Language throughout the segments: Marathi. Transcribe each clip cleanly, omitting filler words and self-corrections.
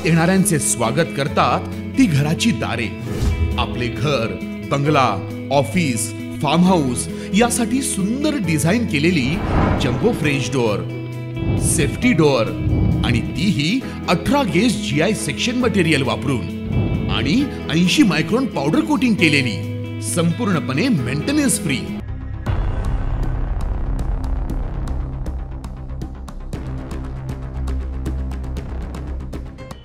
येणाऱ्यांचे स्वागत करतात ती घराची दारे। आपले घर, बंगला, ऑफिस, फार्म हाऊस यासाठी सुंदर डिझाईन केलेली jumbo French door, safety door आणि तीही 18 गेज GI सेक्शन मटेरियल वापरून आणि 80 मायक्रॉन पावडर कोटिंग केलेली, संपूर्णपणे मेंटेनन्स फ्री।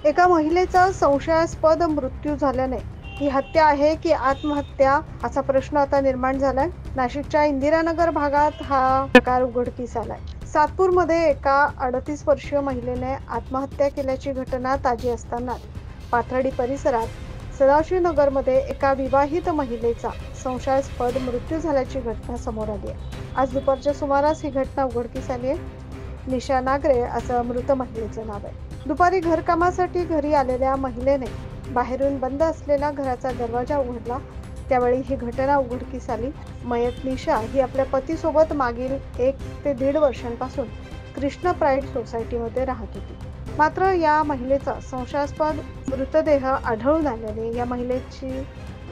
एका महिलेचा संशयास्पद मृत्यू झाल्याने ही हत्या आहे की आत्महत्या असा प्रश्न आता निर्माण झालाय। नाशिकच्या इंदिरानगर भागात हा प्रकार उघडकीस आलाय। सातपूरमध्ये एका 38 वर्षीय महिलेने आत्महत्या केल्याची घटना ताजी असताना पाथर्डी परिसरात सदाशिवनगरमध्ये एका विवाहित महिलेचा संशयास्पद मृत्यू झाल्याची घटना समोर आली आहे। आज दुपारच्या सुमारास ही घटना उघडकीस आली आहे। निशा नागरे असं मृत महिलेचं नाव आहे। दुपारी घरकामासाठी घरी आलेल्या महिलेने बाहेरून बंद असलेला घराचा दरवाजा उघडला, त्यावेळी ही घटना उघडकीस आली। मयत निशा ही आपल्या पतीसोबत मागील 1 ते 1.5 वर्षांपासून कृष्णा प्राईड सोसायटीमध्ये राहत होती। मात्र या महिलेचा संशयास्पद मृतदेह आढळून आल्याने या महिलेची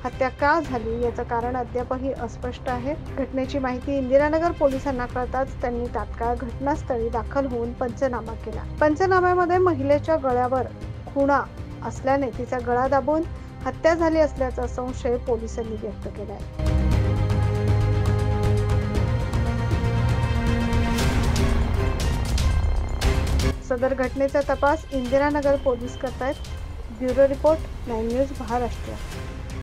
हत्या का झाली याचं कारण अद्यापही अस्पष्ट आहे। घटनेची माहिती इंदिरानगर पोलिसांना कळताच त्यांनी तात्काळ घटनास्थळी दाखल होऊन पंचनामा केला। पंचनाम्यामध्ये महिलेच्या गळ्यावर खुणा असल्याने तिचा गळा दाबून हत्या झाली असल्याचा संशय पोलिसांनी व्यक्त केला आहे। सदर घटनेचा तपास इंदिरानगर पोलीस करतायत। Bureau report 9 news Maharashtra.